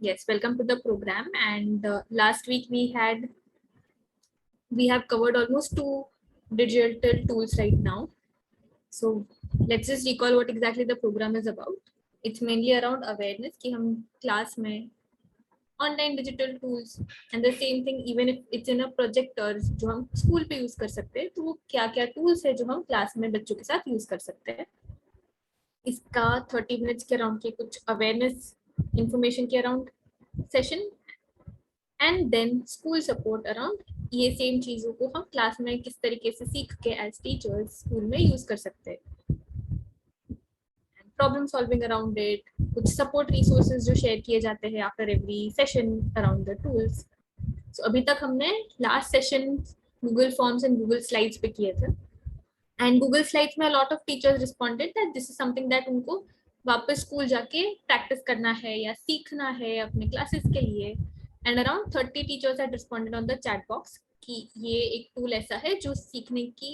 Yes, welcome to the program. And last week we have covered almost 2 digital tools right now. So let's just recall what exactly the program is about. It's mainly around awareness कि हम class में online digital tools and the same thing even if it's in a projectors जो हम school पे use कर सकते हैं, तो वो क्या-क्या tools है जो हम class में बच्चों के साथ use कर सकते हैं. इसका 30 minutes के अराउंड के कुछ awareness information के around session and then school support around ये सेम चीज़ों को हम क्लास में किस तरीके से सीख के एज टीचर्स स्कूल में यूज कर सकते हैं. प्रॉब्लम सॉल्विंग अराउंड इट, कुछ सपोर्ट रिसोर्सेज जो शेयर किए जाते हैं after every session around the tools. So अभी तक हमने last session Google forms and Google slides पे किए थे एंड गूगल स्लाइड्स में lot of teachers responded that this is something that उनको वापस स्कूल जाके प्रैक्टिस करना है या सीखना है अपने क्लासेस के लिए. And around 30 teachers had responded on the chat box कि ये एक टूल ऐसा है जो सीखने की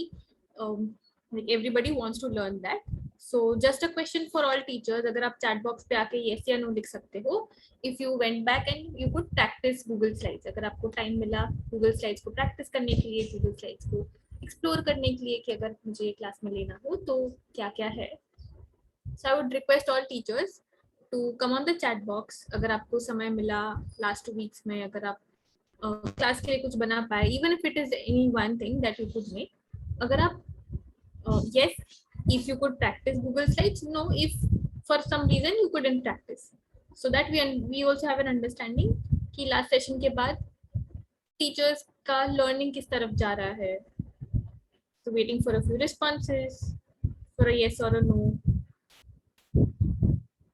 everybody wants to learn that. So just a question for all teachers, अगर आप चैट बॉक्स पे आके येस या नो लिख सकते हो if you went back and you could practice Google slides. अगर आपको टाइम मिला गूगल स्लाइड्स को प्रैक्टिस करने के लिए, गूगल स्लाइड्स को एक्सप्लोर करने के लिए कि अगर मुझे क्लास में लेना हो तो क्या क्या है. So I would request all teachers to come on the chat box. अगर आपको समय मिला लास्ट 2 वीक्स में, अगर आप क्लास के लिए कुछ बना पाए, even if it is any one thing that you could make. अगर आप yes, if you could practice Google Slides, no, if for some reason you couldn't practice, so that we also have an understanding कि last session के बाद teachers का learning किस तरफ जा रहा है. So waiting for a few responses for a yes or a no.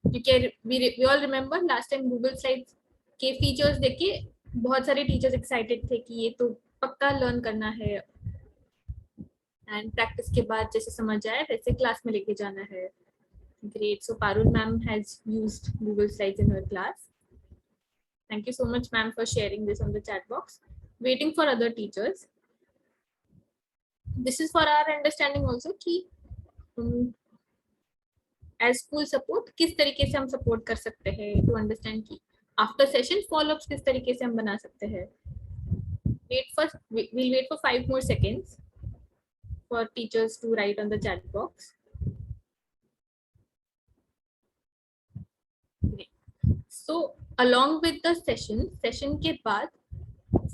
You can we all remember last time Google Slides के features देख के बहुत सारे teachers excited थे कि ये तो पक्का learn करना है एंड प्रैक्टिस के बाद जैसे समझ आए वैसे क्लास में लेके जाना है. Great. So Parul ma'am has used Google Slides in her class. Thank you so much ma'am for sharing this on the chat box. Waiting for other teachers. This is for our understanding also कि as school support किस तरीके से हम support कर सकते हैं, to understand कि after session followups किस तरीके से हम बना सकते हैं. we'll wait for 5 more seconds for teachers to write on the chat box. So along with the session के बाद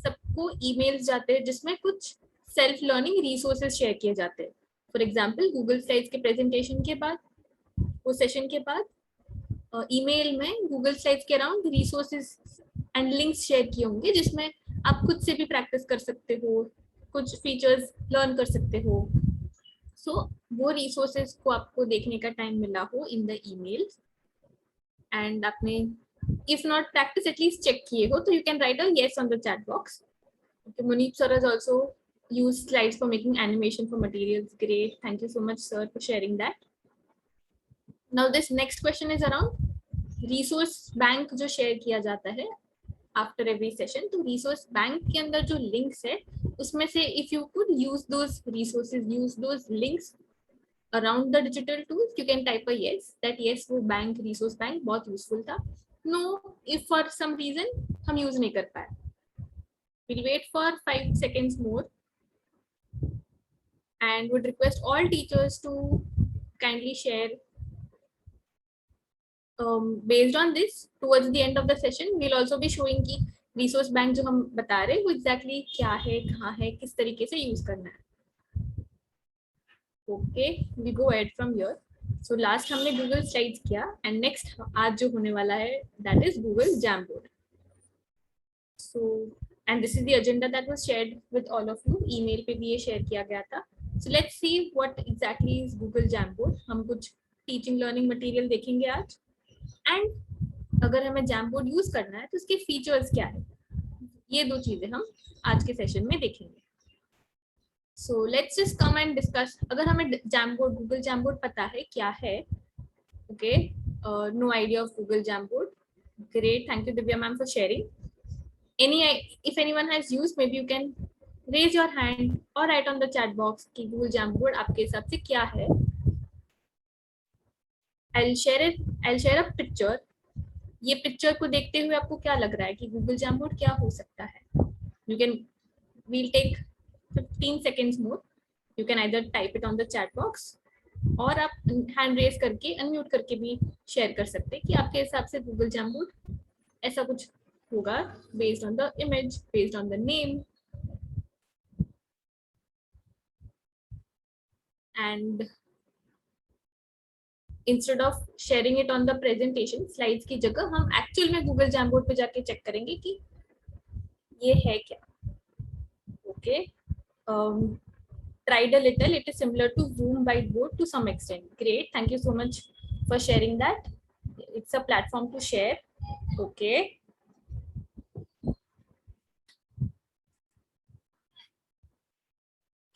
सबको emails जाते हैं जिसमें कुछ self learning resources शेयर किए जाते हैं. For example, Google Slides के presentation के बाद, वो session के बाद email में Google Slides के around resources and links share किए होंगे जिसमें आप खुद से भी प्रैक्टिस कर सकते हो, कुछ फीचर्स लर्न कर सकते हो. सो वो रिसोर्सेज को आपको देखने का टाइम मिला हो इन द ईमेल्स एंड आपने if not practice at least check किए हो तो you can write a yes on the chat box. Munif sir has also used slides for making animation for materials. Great. Thank you so much sir for sharing that. Now this next question is around resource bank जो share किया जाता है after every session. तो resource bank के अंदर जो links है उसमें से if you could use those resources, use those links around the digital tools, you can type a yes that yes वो बैंक रिसोर्स बैंक बहुत यूजफुल था. No, if for some reason हम यूज नहीं कर पाए, we'll wait for 5 seconds more and would request all teachers to kindly share. Based on this, towards the end of the session we'll also be showing कि resource bank जो हम बता रहे हैं वो exactly क्या है, कहाँ है, किस तरीके से यूज करना है. Okay, we go ahead from here. So last हमने Google Slides किया and next आज जो होने वाला है that is Google Jamboard. So and this is the agenda that was shared with all of you. email पे भी ये share किया गया था. So let's see what exactly is Google Jamboard. हम कुछ teaching learning material देखेंगे आज एंड अगर हमें जैमबोर्ड यूज करना है तो उसके फीचर्स क्या है, ये 2 चीजें हम आज के सेशन में देखेंगे. So let's just come and discuss. अगर हमें जैमबोर्ड, गूगल जैमबोर्ड पता है क्या है, okay, no idea of Google Jamboard. Great. Thank you Divya ma'am for sharing. Any if anyone has used, maybe you can raise your hand और write on the chat box कि Google Jamboard आपके हिसाब से क्या है. I'll share a picture ये picture को देखते हुए आपको क्या लग रहा है कि गूगल जैमबोर्ड क्या हो सकता है? You can, we'll take 15 seconds more. You can either type it on the chat box और आप हैंड रेस करके अनम्यूट करके भी शेयर कर सकते हैं कि आपके हिसाब से गूगल जैमबोर्ड ऐसा कुछ होगा based on the image, based on the name. And instead of sharing it on the presentation slides की जगह हम एक्चुअल में गूगल जैमबोर्ड पे जाके चेक करेंगे कि ये है क्या. Okay, tried a little. It is similar to Zoom whiteboard to some extent. Great. Thank you so much for sharing that. It's a platform to share. Okay.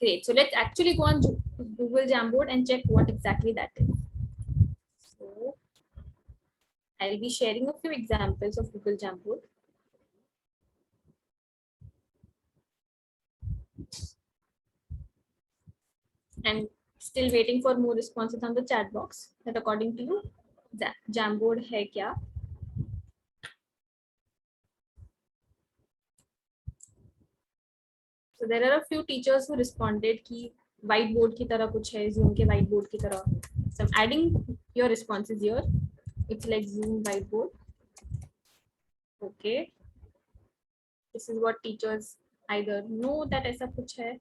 Great. So let's actually go on Google Jamboard and check what exactly that is. So I'll be sharing a few examples of Google Jamboard. And still waiting for more responses on the chat box. That according to you, Jamboard hai kya? So there are a few teachers who responded कि white board की तरह कुछ है, Zoom के white board की तरह. So I'm adding your responses here. It's like Zoom whiteboard. Okay. This is what teachers either know that ऐसा कुछ है,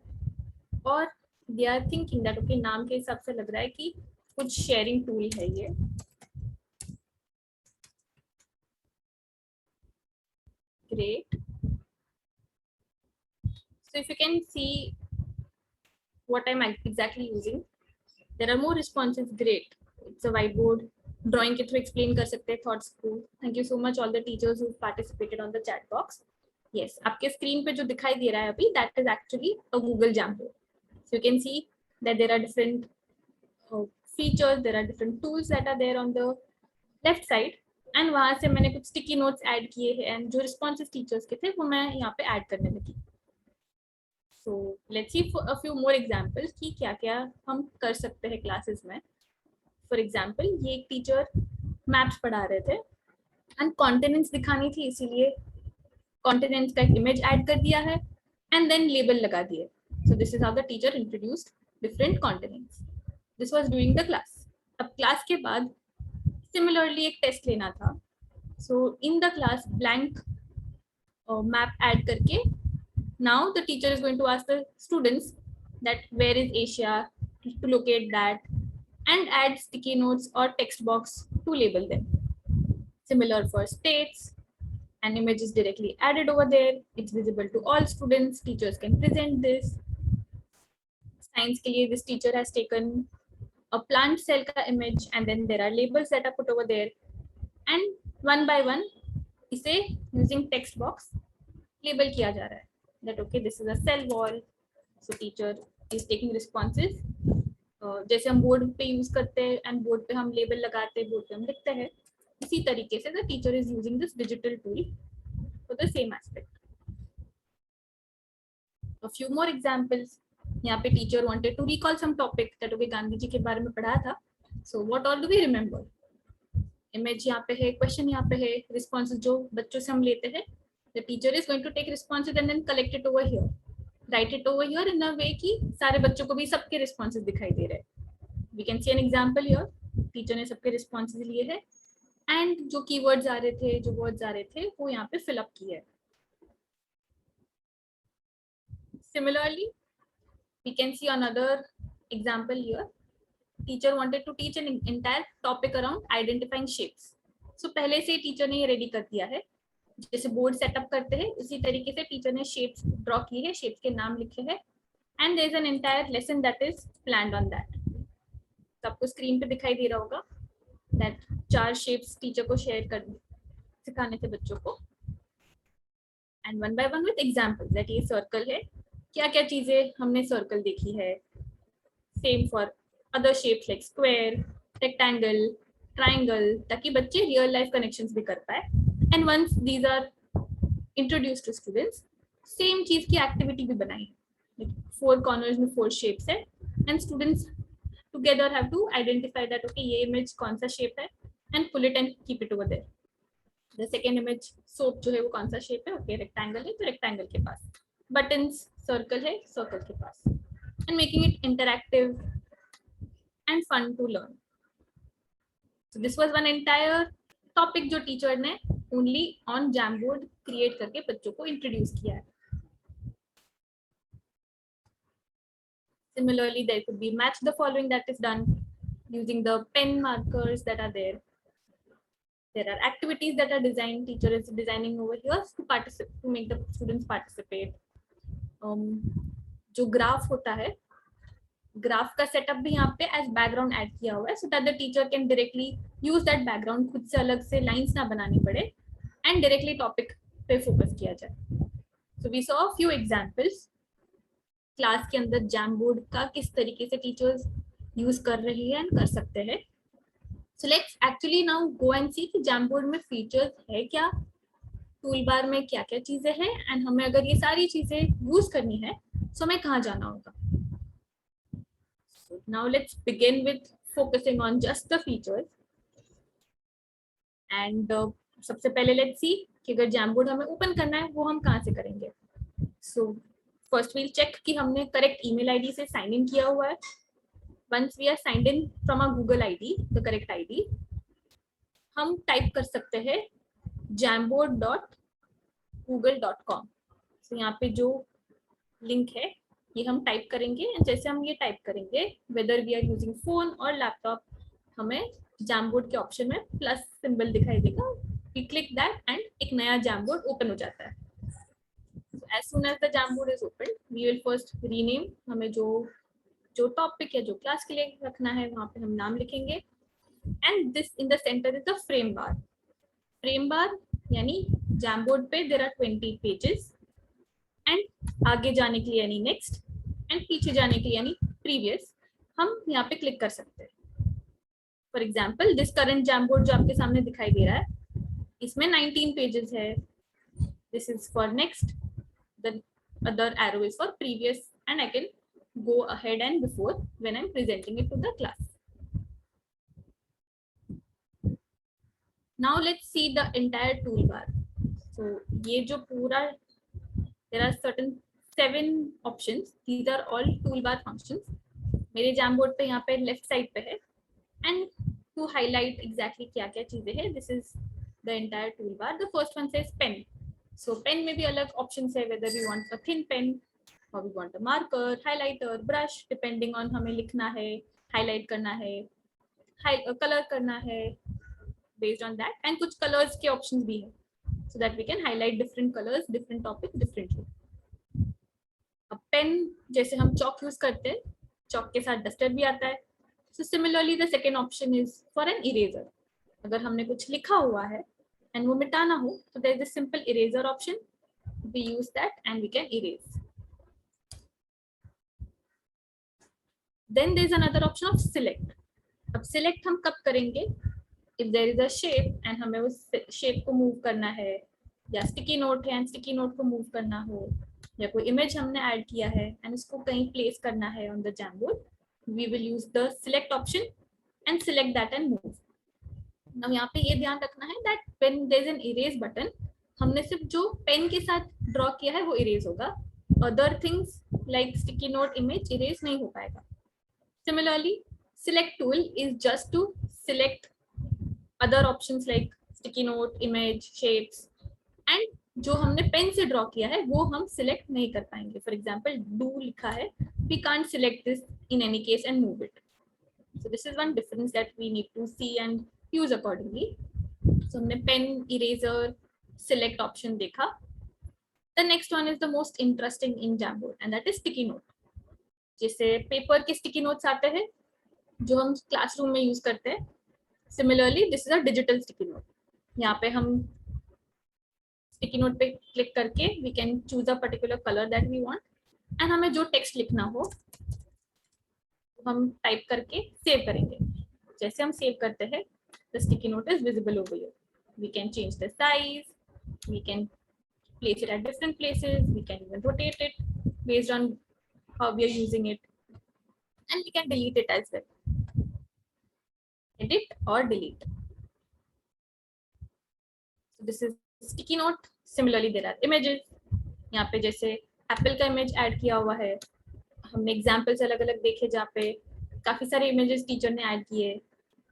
or they are thinking that okay नाम के हिसाब से लग रहा है कि कुछ sharing tool है ये. Great. So if you can see what I'm exactly using, there are more responses. Great. It's a whiteboard. Drawing के through explain कर सकते हैं thoughts को. Thank you so much all the teachers who participated on the chat box. Yes, आपके screen पे जो दिखाई दे रहा है अभी, that is actually a Google Jamboard. So you can see that there are different features, there are different tools that are there on the left side. And वहाँ से मैंने कुछ sticky notes add किए हैं and जो responses teachers के थे वो मैं यहाँ पे add करने लगी. So let's see a few more examples कि क्या क्या हम कर सकते हैं classes में. For example, ये एक teacher maps पढ़ा रहे थे and continents दिखानी थी, इसीलिए continents का एक image add कर दिया है and then label लगा दिए. So this is how the teacher introduced different continents. This was during the class. अब class के बाद similarly एक test लेना था. So in the class blank map add करके now the teacher is going to ask the students that where is Asia, to locate that and add sticky notes or text box to label them. Similar for states, an image is directly added over there. It's visible to all students. Teachers can present this. Science के लिए this teacher has taken a plant cell का image and then there are labels that are put over there. And one by one, इसे using text box label किया जा रहा है. That okay, this is a cell wall. So teacher is taking responses. जैसे हम board पे use करते हैं एंड बोर्ड पे हम लेबल लगाते हैं, बोर्ड पे हम लिखते हैं, इसी तरीके से the teacher is using this digital tool for the same aspect. A few more examples. यहाँ पे teacher wanted to recall some topic that okay Gandhi ji के बारे में पढ़ा था. So what all do we remember? Image यहाँ पे है, क्वेश्चन यहाँ पे है, रिस्पॉन्सेज जो बच्चों से हम लेते हैं, the teacher is going to take responses and then collect it over here, write it over here in a way कि सारे बच्चों को भी सबके रिस्पॉन्सेज दिखाई दे रहे हैं. We can see an example here. Teacher ने सबके रिस्पॉन्सेज लिए हैं एंड जो कीवर्ड्स आ रहे थे, जो वर्ड्स आ रहे थे, वो यहाँ पे फिल अप किए हैं. Similarly, we can see another example here. Teacher wanted to teach an entire topic around identifying shapes. So पहले से टीचर ने ये रेडी कर दिया है, जैसे बोर्ड सेटअप करते हैं उसी तरीके से टीचर ने शेप्स ड्रॉ की है, शेप्स के नाम लिखे हैं and there is an entire lesson that is planned on that. तो आपको स्क्रीन पे दिखाई दे रहा होगा दैट 4 शेप्स टीचर को शेयर कर सिखाने थे बच्चों को and one by one with example that ये सर्कल है, क्या क्या चीजें हमने सर्कल देखी है. Same for other shapes like square, rectangle, triangle, ताकि बच्चे रियल लाइफ कनेक्शंस भी कर पाए. And once these are introduced to students, same चीज की एक्टिविटी भी बनाई. 4 कॉर्नर्स में 4 शेप्स है and students together have to identify that okay ये इमेज कौन सा शेप है and pull it and keep it over there. The second image soap जो है वो कौन सा शेप है, ओके रेक्टेंगल है तो रेक्टेंगल के पास, बटन्स सर्कल है सर्कल के पास, and making it interactive and fun to learn. So this was one entire topic जो टीचर ने only on Jamboard create करके बच्चों को introduce किया है. Similarly, there could be match the following that is done using the pen markers that are there. There are activities that are designed. Teacher is designing over here to participate, to make the students participate. जो graph होता है, graph का setup भी यहाँ पे as background add किया हुआ है, so that the teacher can directly use that background, खुद से अलग से लाइंस ना बनानी पड़े एंड डायरेक्टली टॉपिक पे फोकस किया जाए. So we saw few examples class के अंदर जैमबोर्ड का किस तरीके से टीचर्स यूज कर रही है एंड कर सकते हैं. So let's actually now go and see कि जैमबोर्ड में फीचर्स है क्या, टूल बार में क्या क्या चीजें हैं, एंड हमें अगर ये सारी चीजें यूज करनी है तो हमें कहाँ जाना होगा. Now let's begin with focusing on just the features. And सबसे पहले let's see कि अगर Jamboard हमें open करना है वो हम कहाँ से करेंगे. So first we'll check कि हमने correct email ID से sign in किया हुआ है. Once we are signed in from our Google ID, the correct ID, हम type कर सकते हैं jamboard.google.com. So यहाँ पे जो link है ये हम टाइप करेंगे. जैसे हम ये टाइप करेंगे, whether we are using phone और लैपटॉप, हमें जैमबोर्ड के ऑप्शन में प्लस सिंबल दिखाई देगा. वी क्लिक दैट एंड एक नया जैमबोर्ड ओपन हो जाता है. As soon as the Jamboard is open, we will first rename. हमें जो टॉपिक या जो क्लास के लिए रखना है वहां पे हम नाम लिखेंगे. And this in the centre is the frame bar. Frame bar यानी जैमबोर्ड पे देयर आर 20 पेजेस, एंड आगे जाने के लिए यानी नेक्स्ट, एंड पीछे जाने के लिए यानी प्रीवियस हम यहाँ पे क्लिक कर सकते हैं. फॉर एग्जाम्पल दिस करंट जैमबोर्ड जो आपके सामने दिखाई दे रहा है, इसमें 19 पेजेस है. This is for next, the other arrow is for previous, and I can go ahead and before when I'm presenting it to the class. Now let's see the entire toolbar. So ये जो पूरा, there are certain 7 options. These are all toolbar functions. मेरे Jamboard पे यहाँ पे left side पे है, and to highlight exactly क्या क्या चीजें हैं, this is the entire toolbar. The first one says pen. So pen में भी अलग options है, whether we want a thin pen or we want a marker, highlighter, brush, depending on हमें लिखना है, highlight करना है, color करना है, based on that. And कुछ colors के options भी है, so that we can highlight different colors, different topic differently. अब पेन जैसे हम चॉक यूज करते हैं, चॉक के साथ डस्टर भी आता है. So similarly the second option is for an eraser. अगर हमने कुछ लिखा हुआ है and वो मिटाना हो, so there is a simple eraser option. We use that and we can erase. Then there is another option of select. अब select हम कब करेंगे? If there is a shape and हमें उस shape को move करना है, या sticky note है and sticky note को move करना हो, या कोई image हमने add किया है and इसको कहीं place करना है on the Jamboard, we will use the select option and select that and move. Now यहाँ पे ये ध्यान रखना है that when there is an erase button, हमने सिर्फ जो pen के साथ draw किया है वो erase होगा. Other things like sticky note, image erase नहीं हो पाएगा. Similarly, select tool is just to select other options like sticky note, image, shapes, and जो हमने पेन से ड्रॉ किया है वो हम सिलेक्ट नहीं कर पाएंगे. फॉर एग्जाम्पल डू लिखा है, we can't select this in any case and move it. So this is one difference that we need to see and use accordingly. So हमने पेन, इरेजर, select option देखा. The next one is the most interesting in Jamboard and that is sticky note. जैसे paper के sticky notes आते हैं जो हम classroom में use करते हैं. Similarly this is a digital sticky note. यहाँ पे हम स्टिकी नोट पे क्लिक करके we can choose a particular colour that we want, and हमें जो टेक्स्ट लिखना हो हम टाइप करके सेव करेंगे. जैसे हम सेव करते हैं, the sticky note is visible over here. We can change the size, we can place it at different places, we can even rotate it based on how we are using it, and we can delete it as well. Edit or delete. This is sticky note. Similarly there are images. यहाँ पे जैसे Apple का image add किया हुआ है. हमने examples अलग अलग देखे जहाँ पे काफी सारे इमेजेस टीचर ने ऐड किए.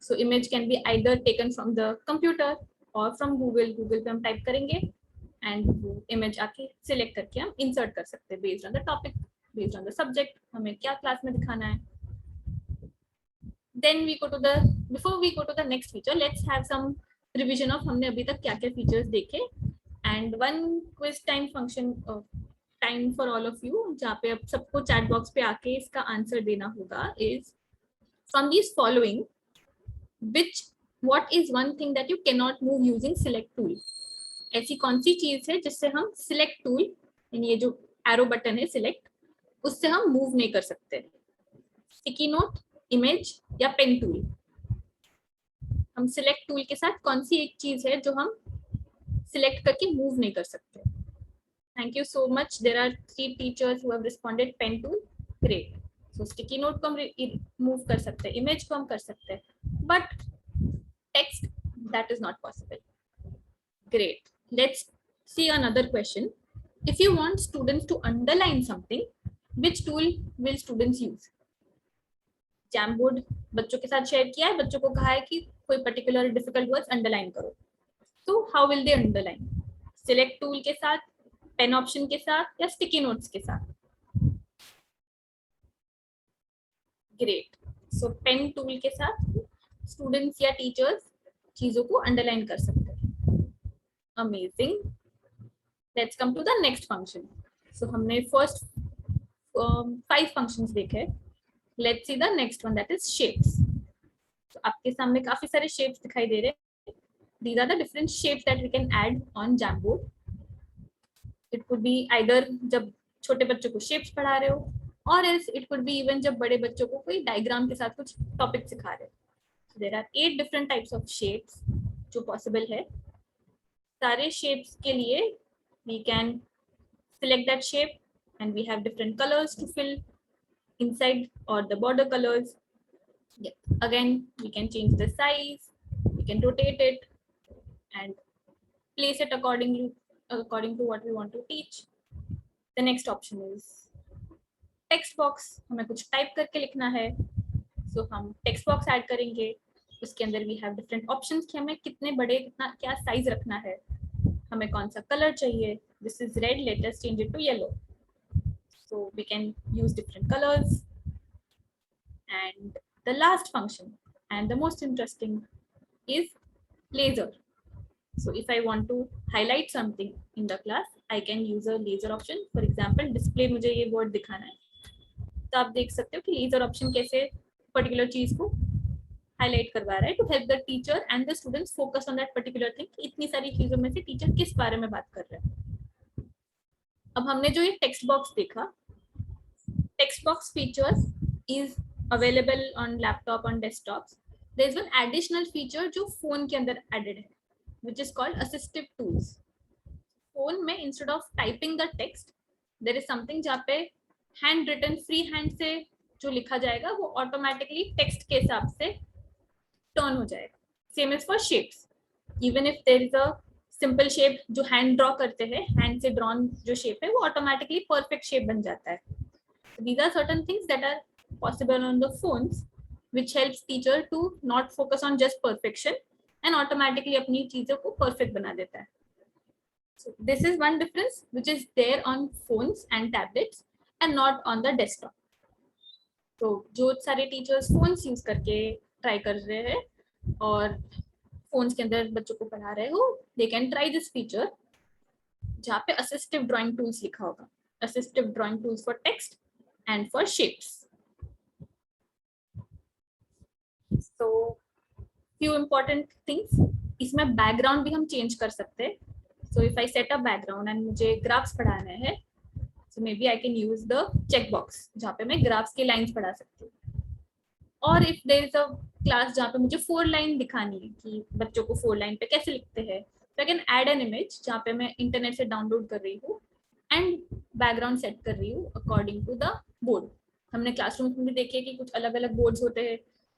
So image can be either taken from the computer और फ्रॉम गूगल. गूगल पे हम टाइप करेंगे एंड वो इमेज आके सिलेक्ट करके हम इंसर्ट कर सकते हैं based on the topic, based on the subject, हमें क्या क्लास में दिखाना है. Then we go to the, before we go to the next feature, let's have some revision of हमने अभी तक क्या क्या features देखे. And one quiz time function time for all of you, जहाँ पे अब सबको chat box पे आके इसका आंसर देना होगा. is from these following, which what is one thing that you cannot move using select tool? ऐसी कौन सी चीज है जिससे हम select tool, यानी ये जो arrow button है select, उससे हम move नहीं कर सकते. sticky note, इमेज या पेन टूल. हम सिलेक्ट टूल के साथ कौन सी एक चीज है जो हम सिलेक्ट करके मूव नहीं कर सकते. Thank you so much. There are 3 teachers who have responded pen tool. Great. So sticky note को हम मूव कर सकते हैं, इमेज को हम कर सकते हैं, but text that is not possible. Great. Let's see another question. If you want students to underline something, which tool will students use? Jamboard बच्चों के साथ शेयर किया है, बच्चों को कहा है कि कोई पर्टिकुलर डिफिकल्ट वर्ड्स अंडरलाइन करो. तो how will they underline? Select tool के साथ, पेन ऑप्शन के साथ या स्टिकी नोट्स के साथ? ग्रेट. सो पेन टूल के साथ स्टूडेंट्स या टीचर्स चीजों को अंडरलाइन कर सकते हैं. Amazing. Let's come to the next function. So हमने फर्स्ट 5 फंक्शंस देखे. Let's see the next one, that is shapes. So आपके सामने काफी सारे shapes दिखाई दे रहे हैं. These are the different shapes that we can add on Jamboard. It could be either जब छोटे बच्चों को shapes पढ़ा रहे हो, or else it could be even जब बड़े बच्चों को कोई diagram के साथ कुछ topic सिखा रहे हो. So there are 8 different types of shapes जो possible है. सारे shapes के लिए we can select that shape and we have different colors to fill inside or the border colors. Yeah. Again, we can change the size, we can rotate it and place it according to what we want to teach. The next option is text box. हमें कुछ type करके लिखना है, so हम text box add करेंगे. उसके अंदर we have different options कि हमें कितने बड़े, कितना क्या साइज रखना है, हमें कौन सा कलर चाहिए. This is red, let us change it to yellow. So we can use different colors. And the last function and the most interesting is laser. So if I want to highlight something in the class, I can use a laser option. For example, display मुझे ये word दिखाना है, तो आप देख सकते हो कि laser option कैसे particular चीज को highlight करवा रहा है to help the teacher and the students focus on that particular thing. इतनी सारी चीजों में से teacher किस बारे में बात कर रहे हैं. अब हमने जो ये text box देखा, text box features is available on laptop, on desktops. There is one additional feature जो phone के अंदर added है, which is called assistive tools. Phone में instead of typing the text, there is something जहाँ पे hand written free hand से जो लिखा जाएगा वो automatically text के हिसाब से turn हो जाएगा. Same is for shapes. Even if there is a simple shape जो hand draw करते हैं, hand से drawn जो shape है वो automatically perfect shape बन जाता है. These are certain things that are possible on the phones, which helps teacher to not focus on just perfection and automatically अपनी चीजों को perfect बना देता है. So this is one difference which is there on phones and tablets and not on the desktop. तो जो सारे teachers phones use करके try कर रहे हैं और phones के अंदर बच्चों को पढ़ा रहे हो, they can try this feature जहाँ पे assistive drawing tools लिखा होगा. Assistive drawing tools for text and for shapes. So few important things. इसमें background भी हम change कर सकते हैं. So if I set a background and मुझे graphs पढ़ाना है, so maybe I can use the checkbox जहाँ पे मैं graphs के lines पढ़ा सकती हूँ. और if there is a class जहाँ पे मुझे 4 line दिखानी है कि बच्चों को 4 line पे कैसे लिखते हैं, so I can add an image जहाँ पे मैं इंटरनेट से डाउनलोड कर रही हूँ and background set कर रही हूँ according to the board. हमने क्लासरूम में भी देखे कि कुछ अलग अलग बोर्ड्स होते हैं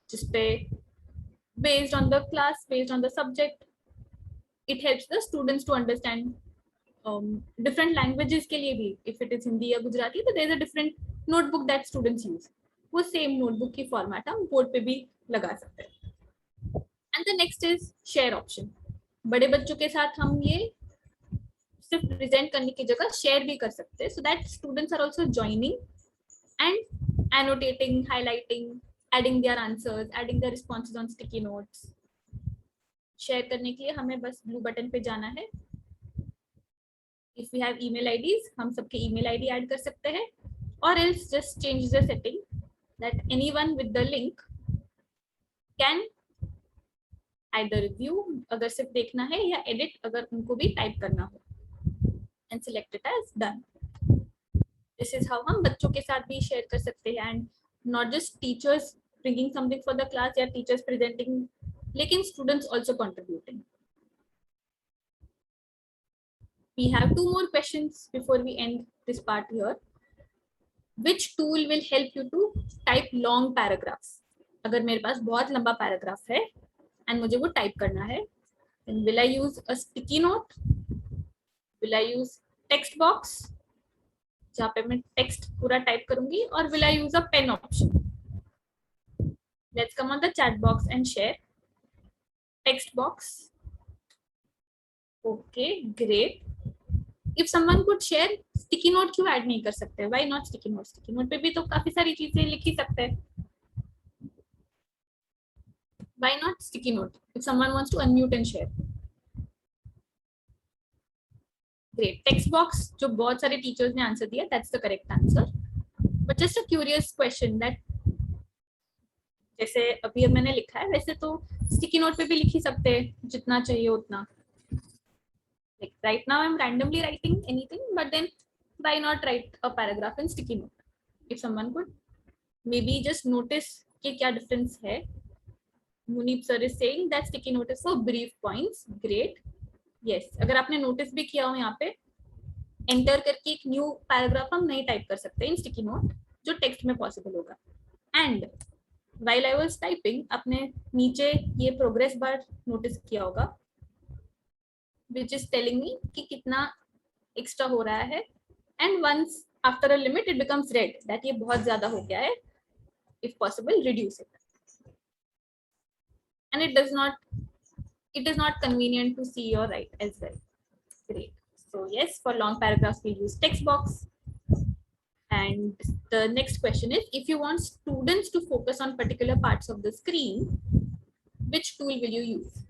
जिसपे based on the class, based on the subject, it helps the students to understand different languages के लिए भी, इफ इट इज हिंदी या गुजराती, तो there is a different notebook that students use, वो सेम नोटबुक की फॉर्मेट हम बोर्ड पे भी लगा सकते हैं. And the next is share option. बड़े बच्चों के साथ हम ये सिर्फ प्रेजेंट करने की जगह शेयर भी कर सकते हैं, so that students are also joining and annotating, highlighting, adding their answers, adding their responses on sticky notes. Share करने के लिए हमें बस ब्लू बटन पे जाना है. If we have email IDs, हम सबके email ID ऐड कर सकते हैं, or else just change the setting that anyone with the link can either review अगर सिर्फ देखना है, या edit अगर उनको भी टाइप करना हो, and select it as done. This is how हम बच्चों के साथ भी शेयर कर सकते हैं, and not just teachers bringing something for the class या teachers presenting, लेकिन students also contributing. We have 2 more questions before we end this part here. Which tool will help you to type long paragraphs? अगर मेरे पास बहुत लंबा paragraph है and मुझे वो type करना है, then will I use a sticky note? Will I use text box जहाँ पे मैं टेक्स्ट पूरा टाइप करूंगी, और will I use a pen option? Let's come on the chat box and share. Text box. Okay, great. If someone could share, sticky note क्यों add नहीं कर सकते? Why not sticky note? Sticky note पे भी तो काफी सारी चीजें लिख ही सकते हैं. Why not sticky note? If someone wants to unmute and share. Great. Text box जो बहुत सारे teachers ने आंसर दिया, that's the correct answer. But just a curious question that जैसे अभी मैंने लिखा है, वैसे तो sticky note पे भी लिख ही सकते हैं, जितना चाहिए उतना. Like right now I'm randomly writing anything, but then why not write a paragraph in sticky note? If someone could maybe just notice कि क्या difference है. Munib sir is saying that sticky note is for brief points. Great. Yes. अगर आपने notice भी किया हो यहाँ पे, enter करके एक new paragraph हम नहीं type कर सकते in sticky note, जो text में possible होगा. And while I was typing, आपने नीचे ये progress bar notice किया होगा, which is telling me कि कितना extra हो रहा है, and once after a limit it becomes red that ये बहुत ज़्यादा हो गया है. If possible, reduce it. And it is not convenient to see or write as well. Great. So yes, for long paragraphs we use text box. And the next question is, if you want students to focus on particular parts of the screen, which tool will you use?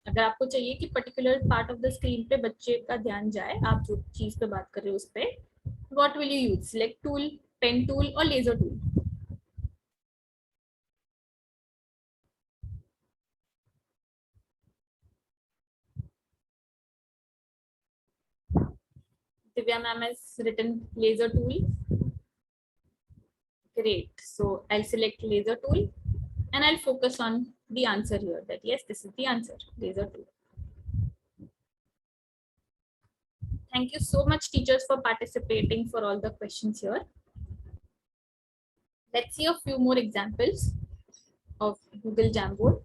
अगर आपको चाहिए कि particular part of the screen पे बच्चे का ध्यान जाए, आप जो चीज पे बात कर रहे हो उस पे, what will you use? Select tool, pen tool or laser tool? Divya ma'am has written laser tool. Great. So I'll select laser tool and I'll focus on the answer here, that yes, this is the answer, laser tool. Thank you so much teachers for participating for all the questions here. Let's see a few more examples of Google Jamboard.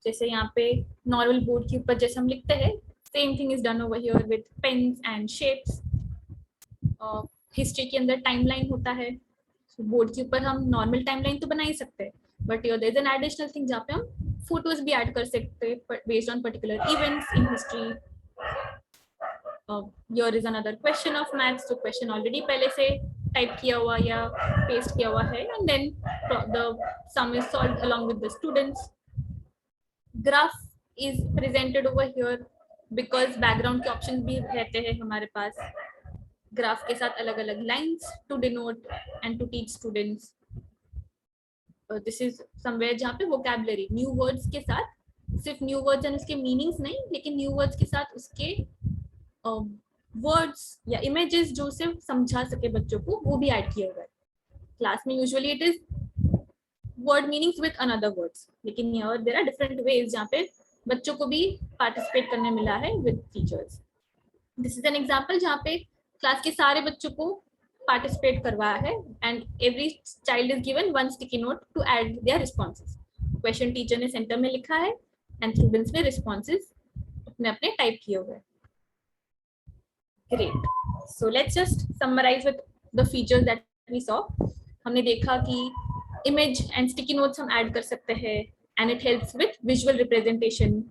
जैसे यहाँ पे normal board के ऊपर जैसे हम लिखते हैं, same thing is done over here with pens and shapes. History के अंदर timeline होता है, so board के ऊपर हम normal timeline तो बना ही सकते हैं, but here there is an additional thing जहाँ पे हम photos भी add कर सकते हैं based on particular events in history. Here is another question of maths, so question already पहले से type किया हुआ या paste किया हुआ है, and then the sum is solved along with the students. Graph is presented over here because background के options भी रहते हैं हमारे पास. Graph के साथ अलग-अलग lines to denote and to teach students. This is somewhere जहाँ पे vocabulary, new words के साथ सिर्फ new words and उसके meanings नहीं, लेकिन new words के साथ उसके वर्ड्स या इमेजेस जो सिर्फ समझा सके बच्चों को, वो भी ऐड किया हुआ है. क्लास में usually it is word meanings with another words, लेकिन यहाँ देयर आर डिफरेंट वेज जहाँ पे बच्चों को भी पार्टिसिपेट करने मिला है with teachers. This is an example जहाँ पे क्लास के सारे बच्चों को पार्टिसिपेट करवाया है, and every child is given one sticky note to add their responses. Question teacher ने सेंटर में लिखा है एंड स्टूडेंट्स ने रिस्पॉन्सेज में अपने टाइप किए हुए। Great, so let's just summarise with the features that we saw. हमने देखा कि इमेज एंड स्टिकी नोट्स हम ऐड कर सकते हैं and it helps with visual representation,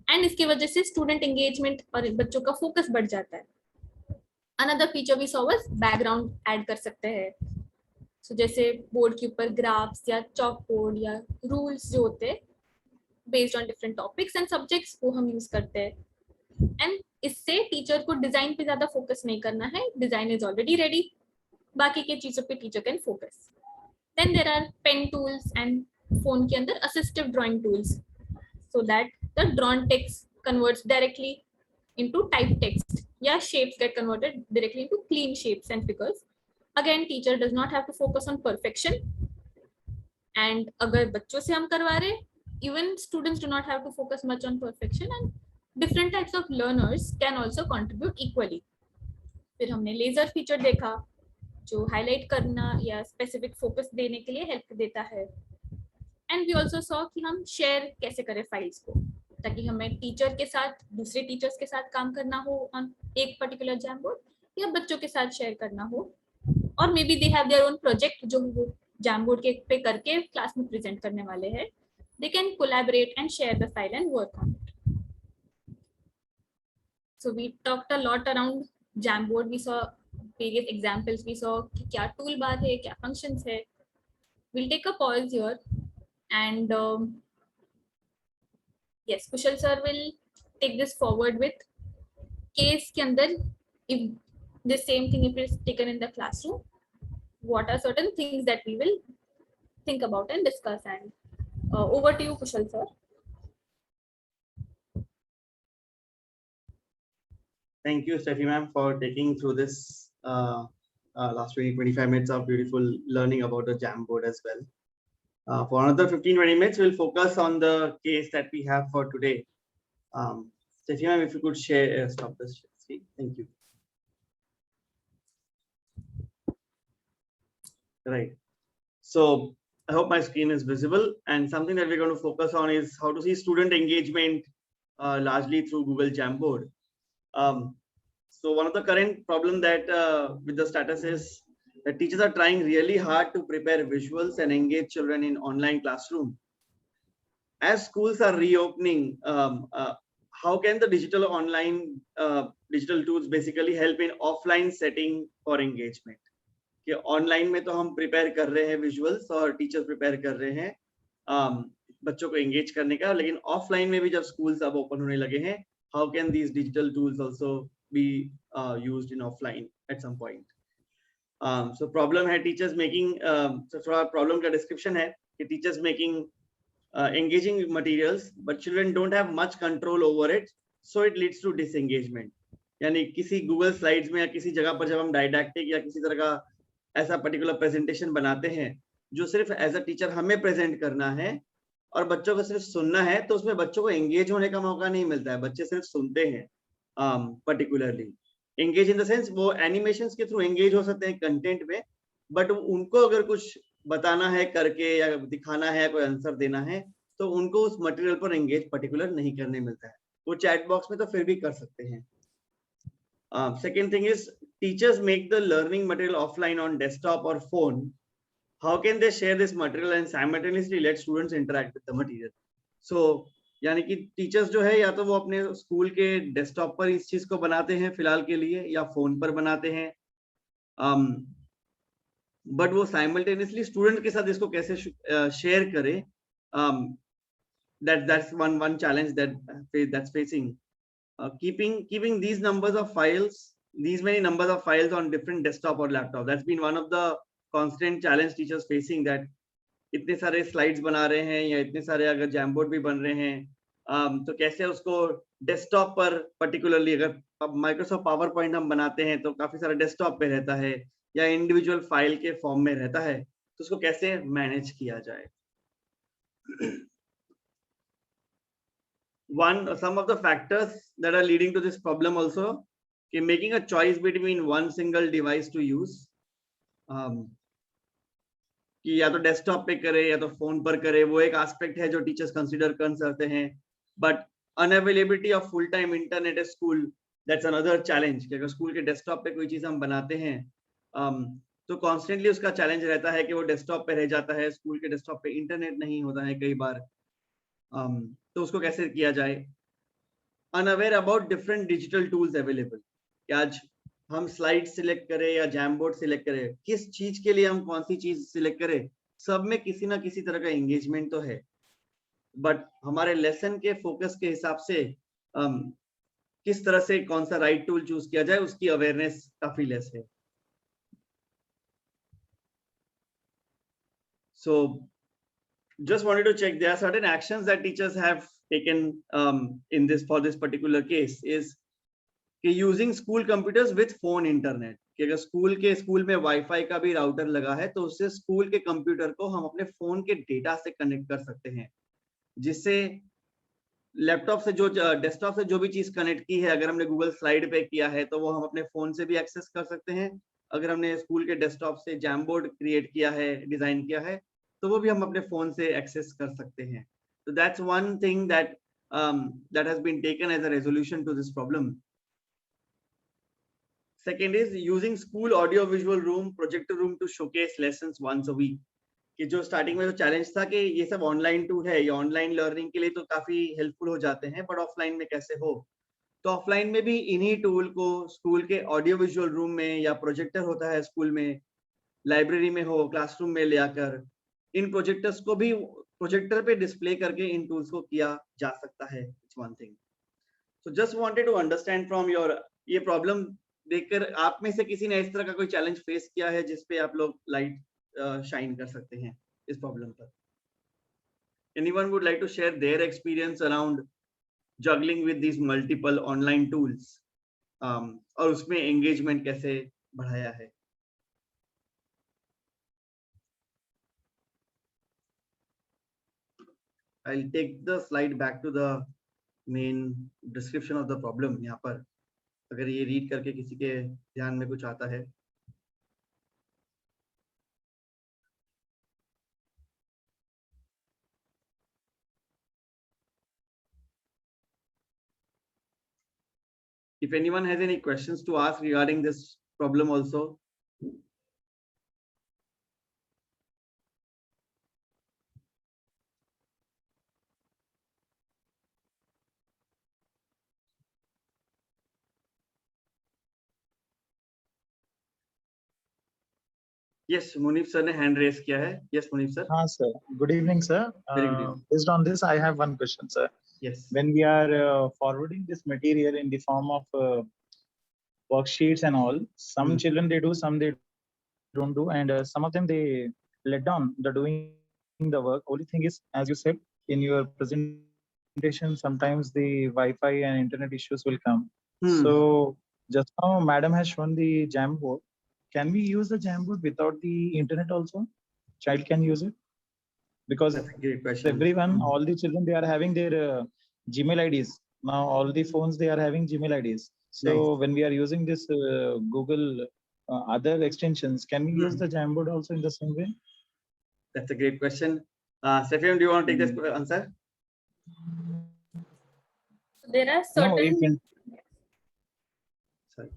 and इसकी वजह से स्टूडेंट एंगेजमेंट और बच्चों का फोकस बढ़ जाता है। Another feature we saw was background add कर सकते हैं। सो जैसे बोर्ड के ऊपर ग्राफ्स या चॉक बोर्ड या रूल्स जो होते हैं based on different topics and subjects, वो हम यूज करते हैं। एंड इससे टीचर को डिजाइन पे ज्यादा फोकस नहीं करना है, डिजाइन इज ऑलरेडी रेडी, बाकी के चीजों पे teacher can focus. Then there are pen tools and phone के अंदर assistive drawing tools, so that the drawn text converts directly into typed text, yeah, shapes get converted directly into clean shapes and figures. Again, teacher does not have to focus on perfection, and अगर बच्चों से हम करवा रहे, even students do not have to focus much on perfection, and different types of learners can also contribute equally. फिर हमने laser feature देखा जो हाईलाइट करना या स्पेसिफिक फोकस देने के लिए हेल्प देता है। एंड वी ऑल्सो सॉ कि हम शेयर कैसे करें फाइल्स को, ताकि हमें टीचर के साथ दूसरे टीचर्स के साथ काम करना हो ऑन एक पर्टिकुलर जैमबोर्ड, या बच्चों के साथ शेयर करना हो, और may be they have their own project जो वो जैमबोर्ड के पे करके क्लास में प्रेजेंट करने वाले हैं। They can collaborate and share the file and work on it. So we talked a lot around Jamboard, we saw various examples, we saw कि क्या टूल बार है, क्या फंक्शंस है। Will take a pause here and yes, Kushal sir will take this forward with case के अंदर, if the same thing if it's taken in the classroom, what are certain things that we will think about and discuss. And over to you, Kushal sir. Thank you, Steffi ma'am, for taking through this last 20-25 minutes of beautiful learning about the Jamboard as well. For another 15-20 minutes, we'll focus on the case that we have for today. Steffi ma'am, if you could share, stop this screen. Thank you. Right. So I hope my screen is visible, and something that we're going to focus on is how to see student engagement largely through Google Jamboard. So one of the current problem that with the status is that teachers are trying really hard to prepare visuals and engage children in online classroom. As schools are reopening, how can the digital online digital tools basically help in offline setting for engagement? कि online में तो हम prepare कर रहे हैं visuals और teachers prepare कर रहे हैं बच्चों को एंगेज करने का, लेकिन ऑफलाइन में भी जब स्कूल्स अब ओपन होने लगे हैं, how can these digital tools also be used in offline at some point? So problem है टीचर्स मेकिंग, थोड़ा प्रॉब्लम का डिस्क्रिप्शन है कि teachers making engaging materials but children don't have much control over it, so it leads to disengagement. यानी किसी Google स्लाइड्स में या किसी जगह पर जब हम डायडैक्टिक या किसी तरह का ऐसा पर्टिकुलर प्रेजेंटेशन बनाते हैं जो सिर्फ एज अ टीचर हमें प्रेजेंट करना है और बच्चों को सिर्फ सुनना है, तो उसमें बच्चों को एंगेज होने का मौका नहीं मिलता है, बच्चे सिर्फ सुनते हैं। Particularly engage in the sense वो एनिमेशंस के थ्रू एंगेज हो सकते हैं कंटेंट में, बट उनको अगर कुछ बताना है करके या दिखाना है, कोई आंसर देना है, तो उनको उस मटेरियल पर एंगेज पर्टिकुलर नहीं करने मिलता है। वो चैट बॉक्स में तो फिर भी कर सकते हैं। Second thing is teachers make the learning material offline on desktop और phone. How can they share this material and simultaneously let students interact with the material? So यानी कि टीचर्स जो है या तो वो अपने स्कूल के डेस्कटॉप पर इस चीज को बनाते हैं फिलहाल के लिए, या फोन पर बनाते हैं, बट वो साइमल्टेनियसली स्टूडेंट के साथ इसको कैसे शेयर करें, that's one challenge that's facing. Keeping these many numbers of files on different desktop or laptop, that's been one of the constant challenge teachers facing, that इतने सारे स्लाइड्स बना रहे हैं या इतने सारे अगर जैमबोर्ड भी बन रहे हैं, तो कैसे उसको डेस्कटॉप पर पर्टिकुलरली, अगर अब माइक्रोसॉफ्ट पावर पॉइंट हम बनाते हैं तो काफी सारा डेस्कटॉप पे रहता है या इंडिविजुअल फाइल के फॉर्म में रहता है, तो उसको कैसे मैनेज किया जाए? Some of the factors that are leading to this problem also, making a choice between one single device to use, कि या तो डेस्कटॉप पे करे या तो फोन पर करे, वो एक एस्पेक्ट है जो टीचर्स कंसीडर कर सकते हैं, but Unavailability of full-time internet at school, that's another challenge. कि अगर स्कूल के डेस्कटॉप पे कोई चीज हम बनाते हैं तो कॉन्स्टेंटली उसका चैलेंज रहता है कि वो डेस्कटॉप पे रह जाता है, स्कूल के डेस्कटॉप पे इंटरनेट नहीं होता है कई बार, तो उसको कैसे किया जाए. Unaware about different digital tools available, कि आज हम स्लाइड सिलेक्ट करें या जैमबोर्ड सिलेक्ट करें, किस चीज के लिए हम कौन सी चीज सिलेक्ट करें, सब में किसी ना किसी तरह का एंगेजमेंट तो है, बट हमारे लेसन के फोकस के हिसाब से किस तरह से कौन सा राइट टूल चूज किया जाए उसकी अवेयरनेस काफी लेस है. So just wanted to check, there are certain actions that teachers have taken in this for this particular case is कि using school computers with phone internet, कि अगर school में wifi का भी राउटर लगा है तो उससे स्कूल के कंप्यूटर को हम अपने फोन के डेटा से कनेक्ट कर सकते हैं, जिससे लैपटॉप से जो डेस्कटॉप से जो भी चीज कनेक्ट की है, अगर हमने गूगल स्लाइड पे किया है तो वो हम अपने फोन से भी एक्सेस कर सकते हैं. अगर हमने स्कूल के डेस्कटॉप से जैमबोर्ड क्रिएट किया है, डिजाइन किया है, तो वो भी हम अपने फोन से एक्सेस कर सकते हैं. So that's one thing that has been taken as a resolution to this problem. Second is using school audio visual room, projector room to showcase lessons once a week. कि जो starting में जो challenge था कि ये सब online tool है, ये ऑनलाइन लर्निंग के लिए तो काफी हेल्पफुल हो जाते हैं, बट ऑफलाइन में कैसे हो, तो ऑफलाइन में भी इन्हीं टूल को स्कूल के ऑडियो विजुअल रूम में, या प्रोजेक्टर होता है स्कूल में, लाइब्रेरी में हो, क्लासरूम में ले आकर इन प्रोजेक्टर्स को भी प्रोजेक्टर पे डिस्प्ले करके इन टूल्स को किया जा सकता है. It's one thing. So just wanted to understand from your, ये प्रॉब्लम देखकर आप में से किसी ने इस तरह का कोई चैलेंज फेस किया है जिसपे आप लोग लाइट शाइन कर सकते हैं इस प्रॉब्लम पर. Anyone would like to share their experience around juggling with these multiple online tools, और उसमें engagement कैसे बढ़ाया है? I'll take the slide back to the main description of the problem. यहाँ पर अगर ये रीड करके किसी के ध्यान में कुछ आता है. If anyone has any questions to ask regarding this problem also. Yes, Munif sir ने hand raise किया है. Yes, Munif sir. Sir. Good evening, sir. Very good evening. Based on this, I have one question, sir. Yes. When we are forwarding this material in the form of worksheets and all, some children they do, some they don't do, and some of them they let down the doing the work. Only thing is, as you said in your presentation, sometimes the Wi-Fi and internet issues will come. So just now, madam has shown the Jamboard. Can we use the Jamboard without the internet also? Child can use it? Because That's a great question. everyone, all the children, they are having their Gmail IDs. Now all the phones, they are having Gmail IDs. So Nice. when we are using this Google other extensions, can we use the Jamboard also in the same way? That's a great question. Safiam, do you want to take this answer? There are certain.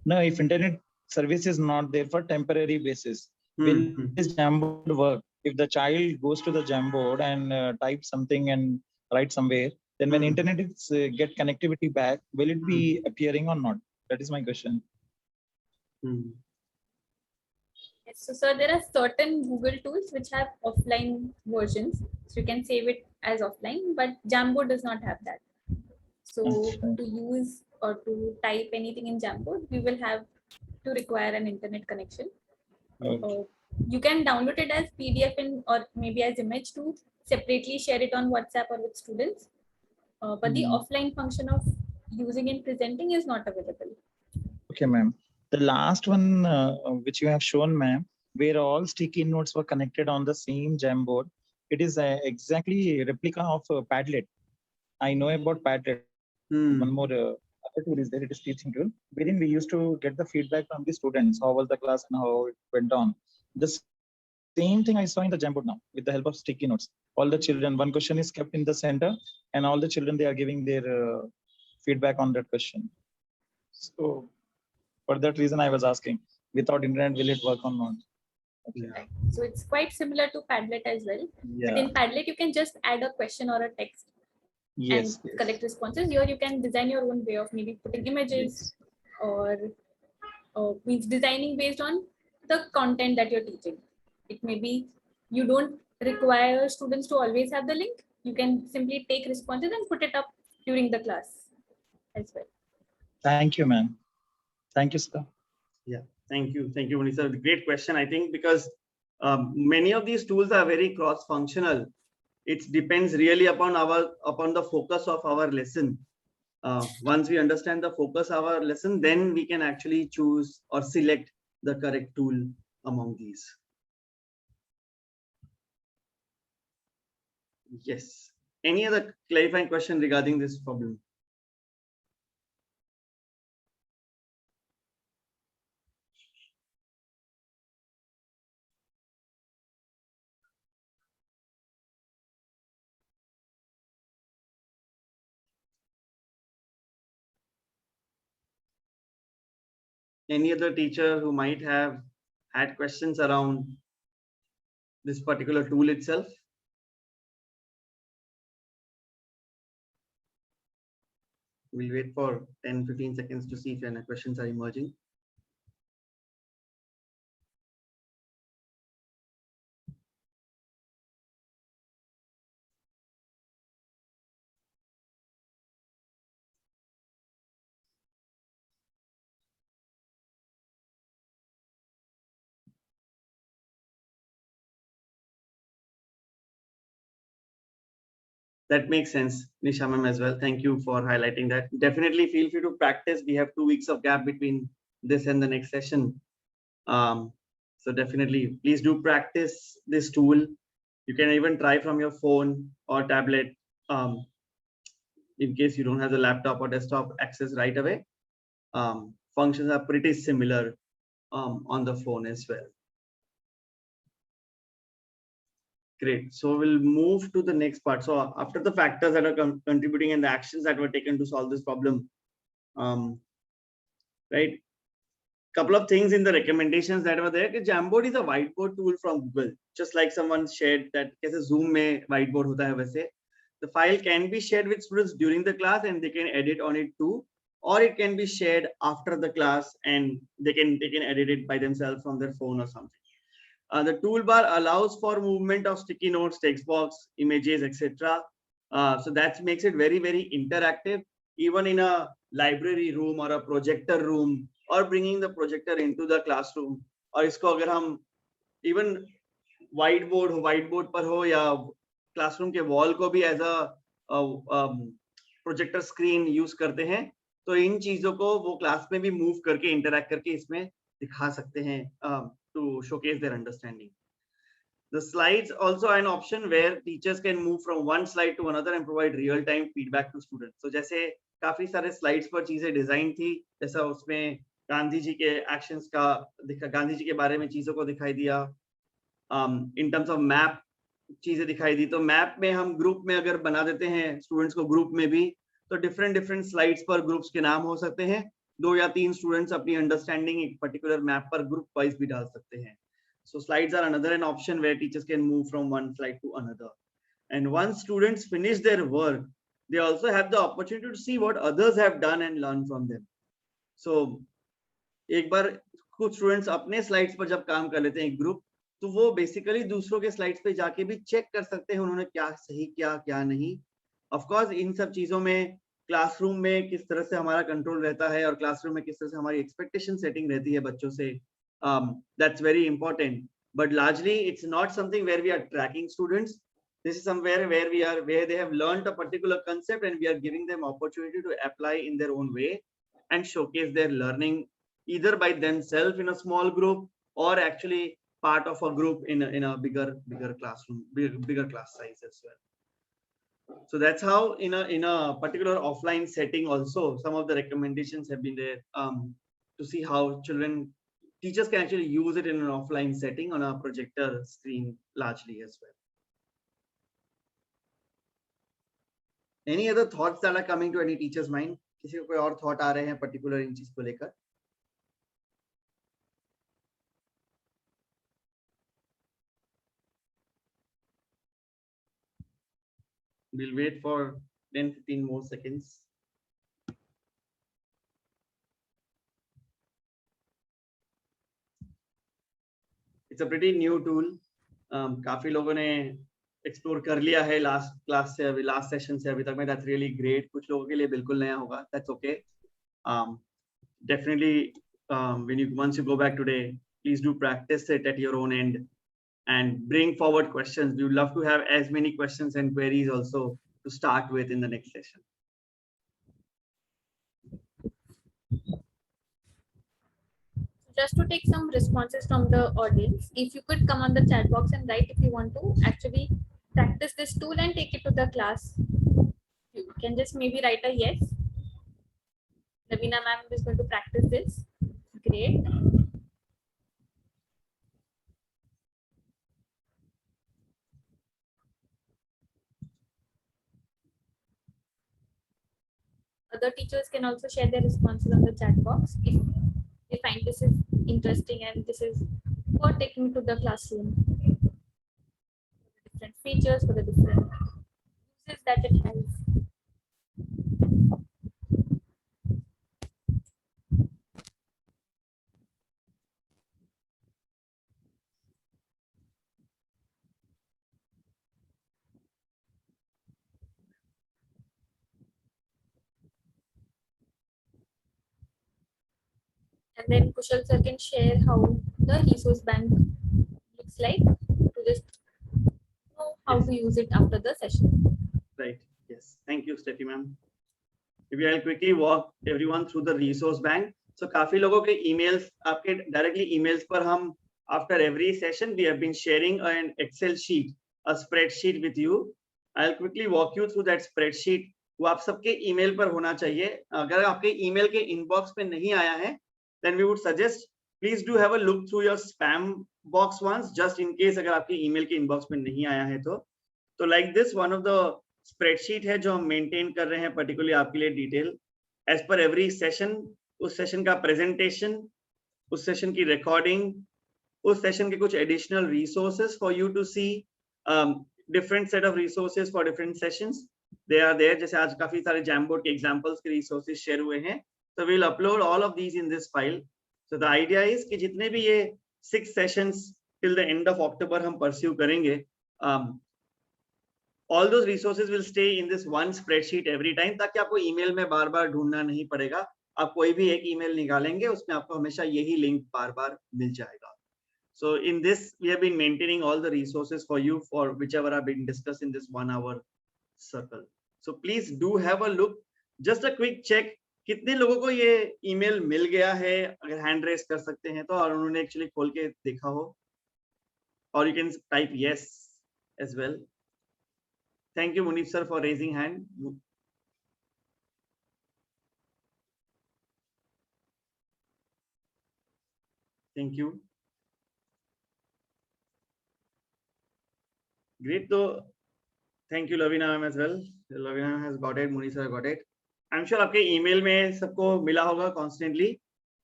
No, if internet service is not there for temporary basis, will this Jamboard work? If the child goes to the Jamboard and type something and write somewhere, then when internet is get connectivity back, will it be appearing or not? That is my question. Yes, so sir, there are certain Google tools which have offline versions, so you can save it as offline, but Jamboard does not have that. So to use or to type anything in Jamboard, we will have to require an internet connection. You can download it as PDF or maybe as image to separately share it on WhatsApp or with students. But the offline function of using and presenting is not available. Okay, ma'am. The last one which you have shown, ma'am, where all sticky notes were connected on the same Jamboard, it is exactly a replica of Padlet. I know about Padlet. One more other tool is there, it is teaching tool, wherein we used to get the feedback from the students, how was the class and how it went on. The same thing I saw in the Jamboard now with the help of sticky notes. All the children, one question is kept in the center, and all the children, they are giving their feedback on that question. So for that reason, I was asking, without internet, will it work or not? Okay. Right. So it's quite similar to Padlet as well. Yeah. But in Padlet, you can just add a question or a text Yes. and collect responses. Here you can design your own way of maybe putting images or means designing based on the content that you're teaching. It may be you don't require students to always have the link. You can simply take responses and put it up during the class as well. Thank you, man. Thank you, sir. Yeah, thank you, Vanessa. Great question. I think because many of these tools are very cross-functional. It depends really upon the focus of our lesson. Once we understand the focus of our lesson, then we can actually choose or select the correct tool among these. Yes. Any other clarifying question regarding this problem? Any other teacher who might have had questions around this particular tool itself? We'll wait for 10-15 seconds to see if any questions are emerging. That makes sense, Nisha ma'am, as well. Thank you for highlighting that. Definitely feel free to practice. We have 2 weeks of gap between this and the next session. So definitely, please do practice this tool. You can even try from your phone or tablet in case you don't have the laptop or desktop access right away. Functions are pretty similar on the phone as well. Great. So we'll move to the next part. So after the factors that are contributing and the actions that were taken to solve this problem, right? Couple of things in the recommendations that were there. Jamboard is a whiteboard tool from Google, just like someone shared that kaise Zoom mein whiteboard hota hai waise. The file can be shared with students during the class and they can edit on it too, or it can be shared after the class and they can edit it by themselves from their phone or something. The toolbar allows for movement of sticky notes, text box, images, etc. So that makes it very, very interactive, even in a library room or a projector room, or bringing the projector into the classroom. और इसको अगर हम even whiteboard पर हो या classroom के wall को भी as a projector screen use करते हैं, तो इन चीजों को वो क्लास में भी move करके interact करके इसमें दिखा सकते हैं to showcase their understanding. The slides also are an option where teachers can move from one slide to another and provide real-time feedback to students. So जैसे काफी सारे slides पर चीजें डिजाइन थी, जैसा उसमें गांधी जी के actions का गांधी जी के बारे में चीजों को दिखाई दिया. In terms of map चीजें दिखाई दी. तो मैप में हम ग्रुप में अगर बना देते हैं स्टूडेंट्स को ग्रुप में भी, तो डिफरेंट स्लाइड्स पर ग्रुप्स के नाम हो सकते हैं. 2 या 3 स्टूडेंट्स अपनी अंडरस्टैंडिंग एक पर्टिकुलर मैप पर ग्रुप वाइज भी डाल सकते हैं. So slides are another an option where teachers can move from one slide to another. And once students finish their work, they also have the opportunity to see what others have done and learn from them. So एक बार कुछ students अपने slides पर जब काम कर लेते हैं एक ग्रुप, तो वो बेसिकली दूसरों के स्लाइड्स पे जाके भी चेक कर सकते हैं उन्होंने क्या सही किया क्या नहीं. ऑफ कोर्स इन सब चीजों में क्लासरूम में किस तरह से हमारा कंट्रोल रहता है और क्लासरूम में किस तरह से हमारी एक्सपेक्टेशन सेटिंग रहती है बच्चों से, that's very important. But largely it's not something where we are tracking students. This is somewhere where they have learned a particular concept and we are giving them opportunity to apply in their own way and showcase their learning either by themselves in a small group or actually part of a group in a bigger classroom, bigger class size as well. So that's how in a particular offline setting also some of the recommendations have been there to see how children teachers can actually use it in an offline setting on a projector screen largely as well. Any other thoughts that are coming to any teacher's mind? किसी को कोई और thought आ रहे हैं particular इन चीज को लेकर? We'll wait for 10-15 more seconds. It's a pretty new tool. काफी लोगों ने एक्सप्लोर कर लिया है लास्ट क्लास से अभी लास्ट सेशन से अभी तक में. That's really great. कुछ लोगों के लिए बिल्कुल नया होगा. That's okay. Definitely when you once you go back today, please do practice it at your own end and bring forward questions. We would love to have as many questions and queries also to start with in the next session. Just to take some responses from the audience, if you could come on the chat box and write if you want to actually practice this tool and take it to the class. You can just maybe write a yes. Ravina ma'am is going to practice this. Great. Other teachers can also share their responses on the chat box if they find this is interesting and this is for taking to the classroom. Different features for the different uses that it has. And then Kushal sir can share how the resource bank looks like to just know how to use it after the session. Right. Yes. Thank you, Steffi ma'am. Maybe I'll quickly walk everyone through the resource bank. So काफी लोगों के emails, आपके directly emails पर हम after every session we have been sharing an Excel sheet, a spreadsheet with you. I'll quickly walk you through that spreadsheet. वो आप सबके email पर होना चाहिए. अगर आपके email के inbox पे नहीं आया है, then we would suggest please do have a look through your spam box once, just in case अगर आपके email के inbox में नहीं आया है तो. So like this, one of the spreadsheet है जो हम maintain कर रहे हैं particularly आपके लिए detail. As per every session, उस session का presentation, उस session की recording, उस session के कुछ additional resources for you to see, different set of resources for different sessions. They are there. जैसे आज काफी सारे Jamboard के examples के resources share हुए हैं. So we'll upload all of these in this file. So the idea is कि जितने भी ये 6 sessions till the end of October हम pursue करेंगे, all those resources will stay in this one spreadsheet every time, ताकि आपको email में बार-बार ढूंढना नहीं पड़ेगा. आप कोई भी एक email निकालेंगे, उसमें आपको हमेशा यही link बार-बार मिल जाएगा. So in this, we have been maintaining all the resources for you for whichever have been discussed in this 1 hour circle. So please do have a look. Just a quick check. कितने लोगों को ये email मिल गया है? अगर hand raise कर सकते हैं तो, और उन्होंने एक्चुअली खोल के देखा हो, और you can type yes as well. Thank you Munif sir for raising hand. Thank you. Great. तो thank you Lavina ma'am as well. Lavina has got it, Munif sir got it. I'm sure आपके email में सबको मिला होगा constantly.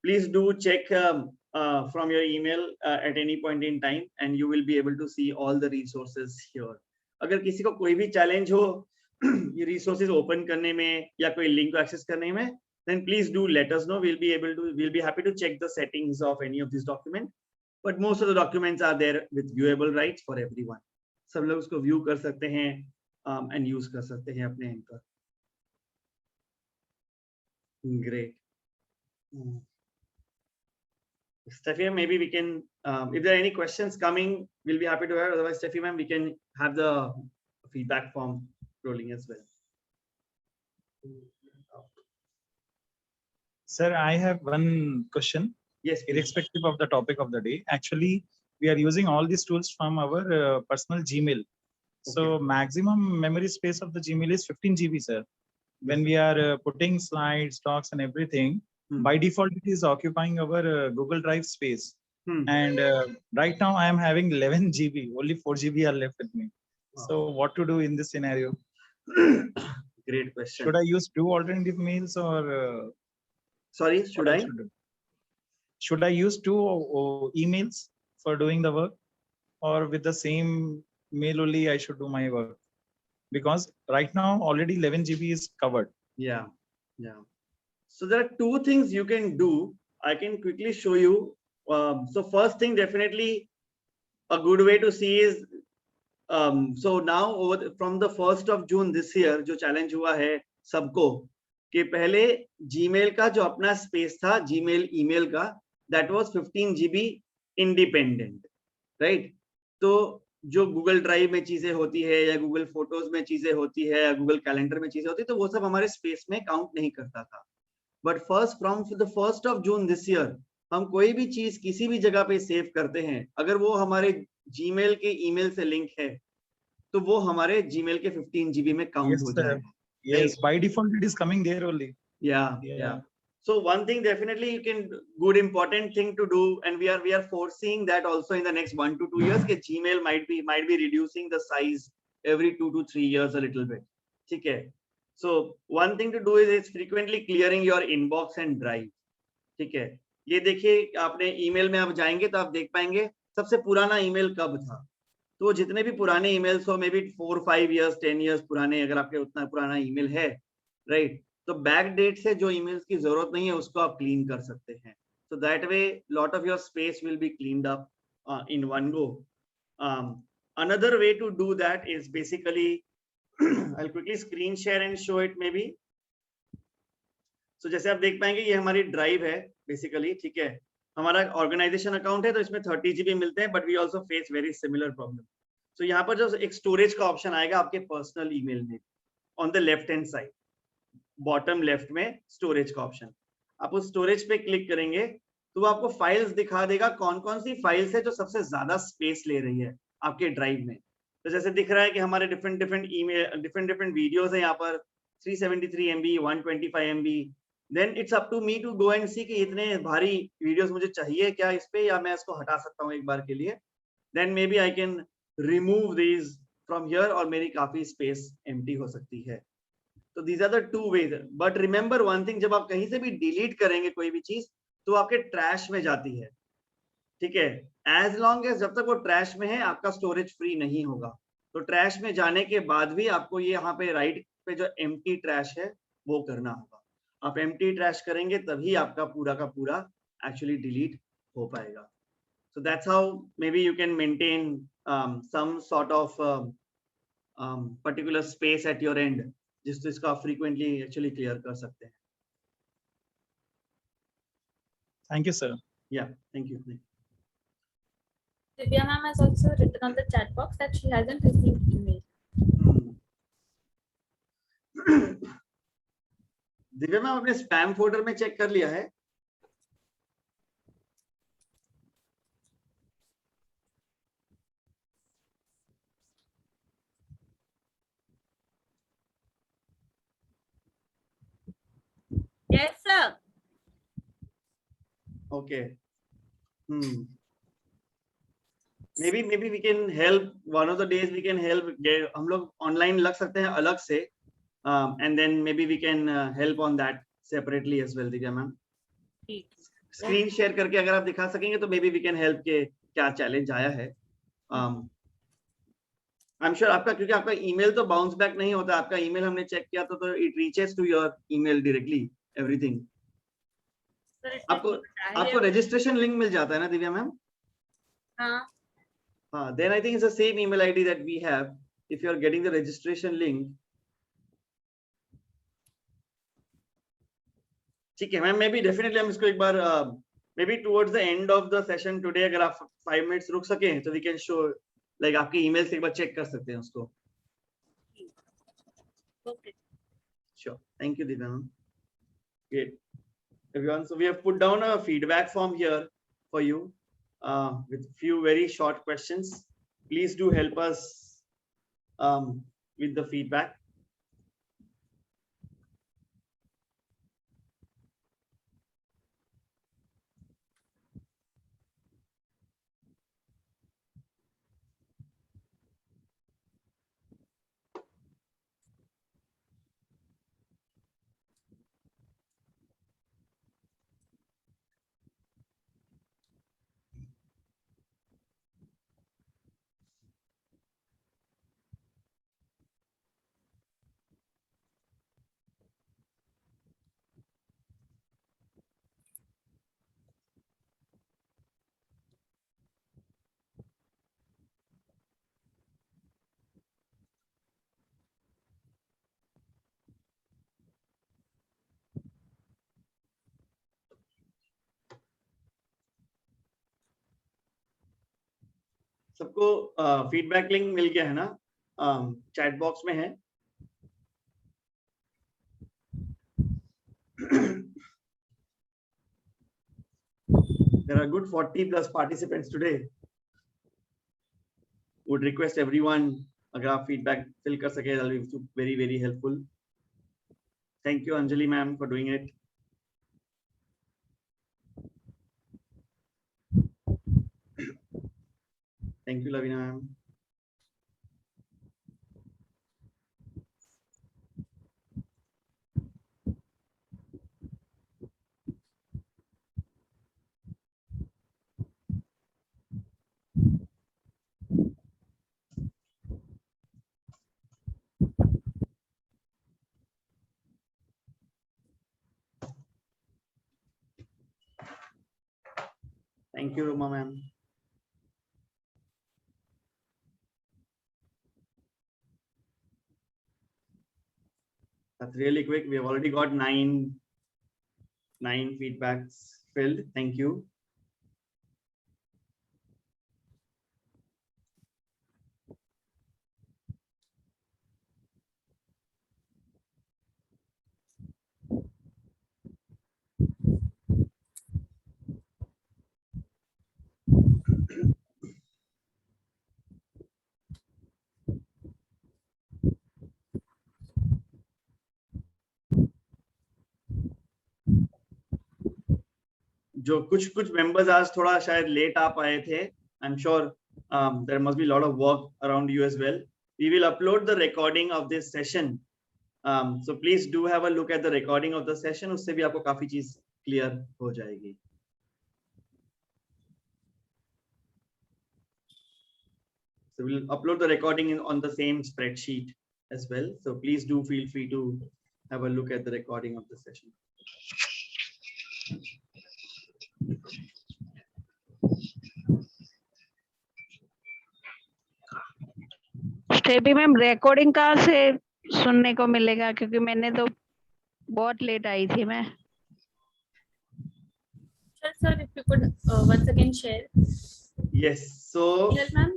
Please do check from your email at any point in time, and you will be able to see all the resources here. अगर किसी को कोई भी challenge हो ये resources open करने में या कोई link को access करने में, then please do let us know. We'll be happy to check the settings of any of these documents. But most of the documents are there with viewable rights for everyone. सब लोग उसको view कर सकते हैं and use कर सकते हैं अपने end पर. Great. Steffi, maybe we can, if there are any questions coming, we'll be happy to hear. Otherwise, Steffi ma'am, we can have the feedback form rolling as well. Sir, I have one question. Yes, please. Irrespective of the topic of the day. Actually, we are using all these tools from our personal Gmail. So maximum memory space of the Gmail is 15 GB, sir. When we are putting slides, talks and everything, by default it is occupying our Google Drive space. Hmm. And right now I am having 11 GB, only 4 GB are left with me. Wow. So what to do in this scenario? Great question. Should I use two alternative mails or sorry, should I? Should I use two emails for doing the work, or with the same mail only I should do my work? Because right now already 11 GB is covered. Yeah. So there are two things you can do. I can quickly show you. So first thing, definitely a good way to see is so now from the 1st of June this year, जो challenge हुआ है सबको कि पहले Gmail का जो अपना space था, Gmail email का, that was 15 GB independent, right? तो जो Google Drive में चीजें होती है या Google Photos में चीजें होती है या Google Calendar में चीजें होती है, तो वो सब हमारे space में count नहीं करता था. But first from the 1st of June this year, हम कोई भी चीज किसी भी जगह पे सेव करते हैं, अगर वो हमारे Gmail के email से लिंक है, तो वो हमारे Gmail के 15 GB में काउंट हो जाएगा. Yes, by default it is coming there only. Yeah. So one thing definitely you can, good important thing to do, and we are foreseeing that also in the next 1 to 2 years, that Gmail might be reducing the size every 2 to 3 years a little bit. Okay. So one thing to do is frequently clearing your inbox and drive. ठीक है, ये देखिए आपने email में आप जाएंगे तो आप देख पाएंगे सबसे पुराना ईमेल कब था. तो जितने भी पुराने ईमेल्स हो, मे बी 4-5 years 10 years पुराने, अगर आपके उतना पुराना ईमेल है, राइट, तो बैक डेट से जो ईमेल्स की जरूरत नहीं है उसको आप क्लीन कर सकते हैं. So that way lot of your space will be cleaned up in one go. Another way to do that is basically I'll quickly screen share and show it maybe. So जैसे आप देख पाएंगे ये हमारी drive है basically, ठीक है. हमारा ऑर्गेनाइजेशन अकाउंट है तो इसमें 30 GB मिलते हैं, but we also face very similar problem. So यहाँ पर जो एक स्टोरेज का ऑप्शन आएगा आपके पर्सनल ईमेल में, on the left hand side bottom left में स्टोरेज का ऑप्शन, आप उस स्टोरेज पे क्लिक करेंगे तो वो आपको फाइल्स दिखा देगा कौन कौन सी फाइल्स है जो सबसे ज्यादा स्पेस ले रही है आपके ड्राइव में. तो जैसे दिख रहा है कि हमारे डिफरेंट ईमेल डिफरेंट वीडियोस है यहाँ पर 373 MB 125 MB. Then it's up to me to go and see कि इतने भारी वीडियोस मुझे चाहिए क्या इस पे, या मैं इसको हटा सकता हूँ एक बार के लिए. Then maybe I can remove these from here और मेरी काफी स्पेस एम्प्टी हो सकती है. तो these are the two ways. But remember one thing, जब आप कहीं से भी डिलीट करेंगे कोई भी चीज तो आपके ट्रैश में जाती है, ठीक है. एज लॉन्ग एज जब तक वो ट्रैश में है आपका स्टोरेज फ्री नहीं होगा. तो ट्रैश में जाने के बाद भी आपको ये यहाँ पे राइट पे जो एम्प्टी ट्रैश है वो करना होगा. आप एम्प्टी ट्रैश करेंगे तभी आपका पूरा का पूरा एक्चुअली डिलीट हो पाएगा. So that's how maybe you can maintain some sort of particular space at your end, जिसको इसको आप frequently actually clear कर सकते हैं. Thank you, sir. Yeah, thank you. Divya ma'am has also written on the chat box that she hasn't received email. Divya ma'am अपने spam folder में check कर लिया है? Yes, sir. Okay. Maybe we can help. One of the days we can help. हम लोग online लग सकते हैं अलग से, and then maybe we can help on that separately as well. Divya ma'am screen share करके अगर आप दिखा सकेंगे तो maybe we can help के क्या चैलेंज आया है. I'm sure आपका, क्योंकि आपका ईमेल तो बाउंस बैक नहीं होता, आपका ईमेल हमने चेक किया तो it reaches to your email directly everything. आपको रजिस्ट्रेशन लिंक मिल जाता है ना दिव्या मैम? हाँ. Then I think it's the same email ID that we have. If you are getting the registration link, ठीक है मैम. Maybe definitely हम इसको एक बार maybe towards the end of the session today अगर आप 5 minutes रुक सकें तो we can show, like आपके email से एक बार चेक कर सकते हैं उसको. Okay. Sure. Thank you, Divya ma'am. Great. Everyone, so we have put down a feedback form here for you with few very short questions. Please do help us with the feedback. सबको feedback link मिल गया है ना? Chat box में है। There are good 40 plus participants today. Would request everyone, अगर आप feedback fill कर सके, that will be very very helpful. Thank you Anjali ma'am for doing it. Thank you Lavina ma'am. Thank you Ruma ma'am. That's really quick. We have already got nine feedbacks filled. Thank you. जो कुछ members आज थोड़ा शायद late आ पाए थे, I'm sure there must be a lot of work around you as well. We will upload the recording of this session, so please do have a look at the recording of the session. उससे भी आपको काफी चीज clear हो जाएगी. So we'll upload the recording on the same spreadsheet as well. So please do feel free to have a look at the recording of the session. Steffi ma'am recording कहाँ से सुनने को मिलेगा, क्योंकि मैंने तो बहुत लेट आई थी मैं. Sir, if you could once again share. Yes. So. Yes, ma'am.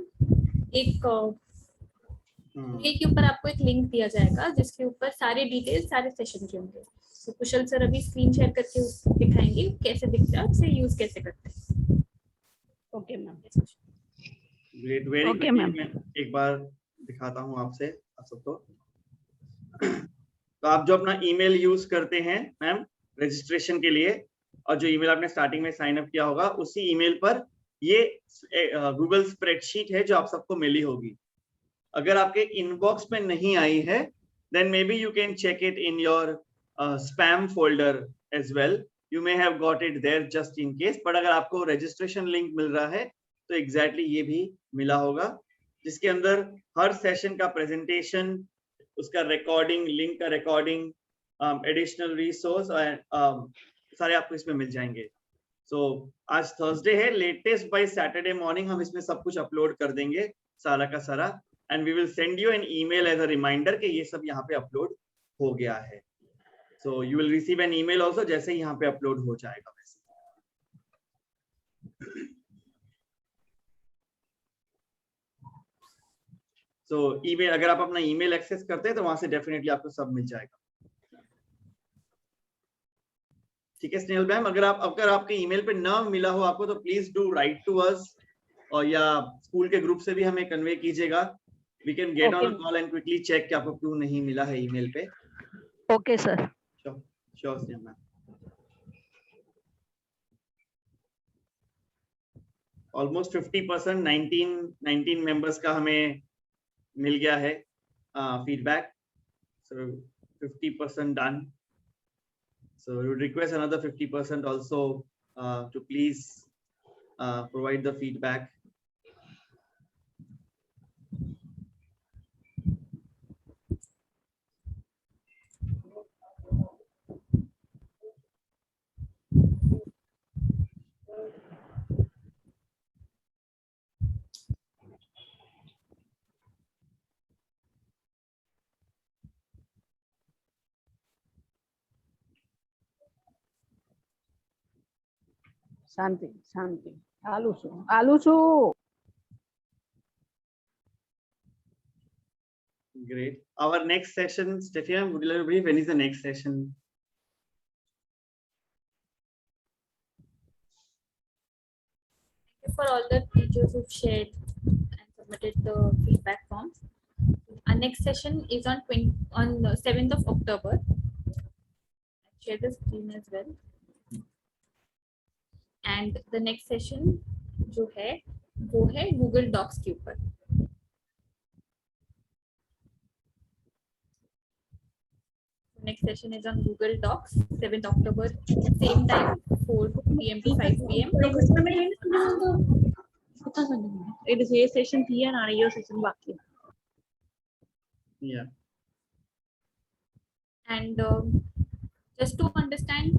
एक मेल के ऊपर आपको एक लिंक दिया जाएगा जिसके ऊपर सारे डिटेल्स सारे सेशन के होंगे. तो कुशल सर अभी स्क्रीन शेयर करके दिखाएंगे कैसे दिखता है, उसे यूज कैसे करते हैं. Okay ma'am. Great, very okay ma'am. मैं एक बार दिखाता हूँ आपसे आप सबको. तो आप जो अपना ईमेल यूज करते हैं मैम रजिस्ट्रेशन के लिए, और जो ईमेल आपने स्टार्टिंग में साइन अप किया होगा, उसी ईमेल पर ये गूगल स्प्रेडशीट है जो आप सबको मिली होगी. अगर आपके इनबॉक्स में नहीं आई है, then maybe you can check it in your spam folder as well. You may have got it there just in case. but अगर आपको registration link मिल रहा है तो exactly ये भी मिला होगा, जिसके अंदर हर सेशन का प्रेजेंटेशन, उसका रिकॉर्डिंग, लिंक का रिकॉर्डिंग, एडिशनल रिसोर्स सारे आपको इसमें मिल जाएंगे. So आज थर्सडे है, लेटेस्ट बाय सैटरडे मॉर्निंग हम इसमें सब कुछ अपलोड कर देंगे सारा का सारा, and we will send you an email as a reminder कि ये सब यहाँ पे अपलोड हो गया है. So you will receive an email also जैसे यहाँ पे अपलोड हो जाएगा वैसे. So email, अगर आप अपना ईमेल एक्सेस करते हैं तो वहां से डेफिनेटली आपको सब मिल जाएगा. ठीक है स्नेहल मैम, अगर आपके ईमेल पे ना मिला हो आपको तो please do write to us, और या स्कूल के ग्रुप से भी हमें कन्वे कीजिएगा. We can get on a call and quickly check कि आपको क्यों नहीं मिला है ईमेल पे. Okay sir. Sure Snehal ma'am. Almost 50%, 19 members का हमें मिल गया है feedback. So 50% done. So we would request another 50% also to please provide the feedback. शांति शांति. आलू छू. Great. Our next session, Stefania, would you like to brief? When is the next session? Thank you for all the teachers who've shared and submitted the feedback forms. Our next session is on 7th of October. I'll share the screen as well. And the next session जो है वो है Google Docs के ऊपर. Next session is on Google Docs, 7th October, same time, 4 p.m. to 5 p.m. It is a session थी and आगे session बाकी. Yeah. And just to understand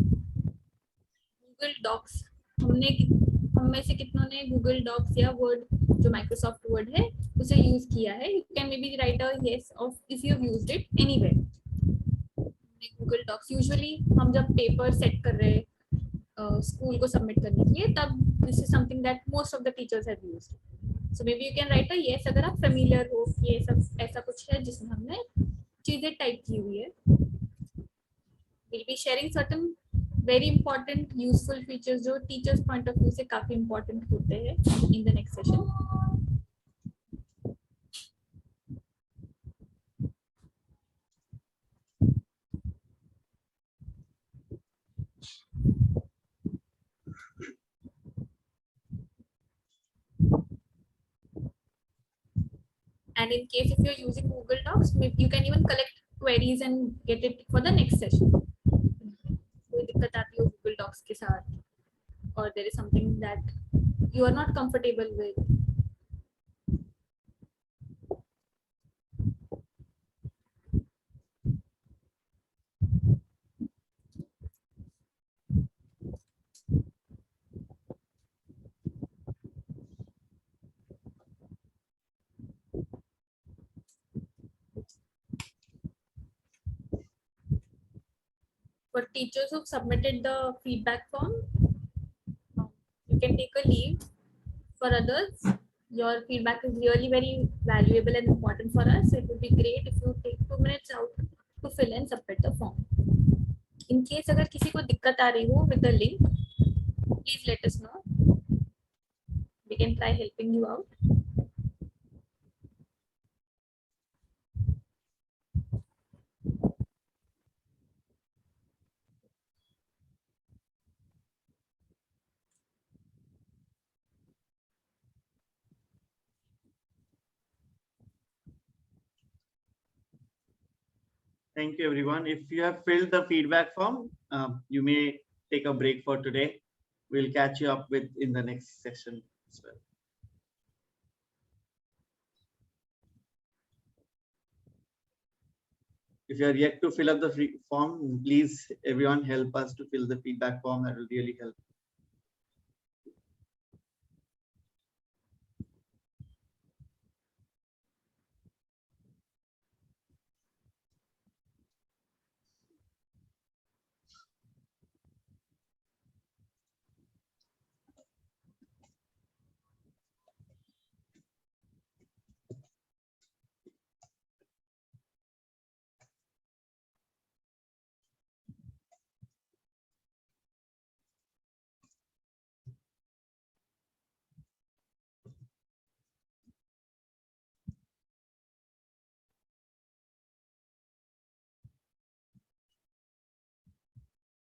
Google Docs, हम में से कितनों ने Google Docs या Word जो Microsoft Word है उसे यूज किया है? You can maybe write a yes of if you have used it anywhere. Google Docs usually हम जब पेपर सेट कर रहे स्कूल को सबमिट करने के लिए तब this is something that most of the teachers have used. So maybe you can write a yes अगर आप familiar हो कि ये सब ऐसा कुछ है जिसमें हमने चीजें टाइप की हुई है. We'll be sharing certain very important useful features जो teachers point of view से काफी important होते हैं in the next session. And in case if you're using Google Docs, maybe you can even collect queries and get it for the next session. कोई दिक्कत आती हो Google Docs के साथ, or there is something that you are not comfortable with. For teachers who submitted the feedback form, you can take a leave. For others, your feedback is really very valuable and important for us. It would be great if you take 2 minutes out to fill and submit the form. In case अगर किसी को दिक्कत आ रही हो with the link, please let us know. We can try helping you out. Thank you, everyone. If you have filled the feedback form, you may take a break for today. We'll catch you up with in the next session as well. If you are yet to fill up the form, please, everyone, help us to fill the feedback form. That will really help.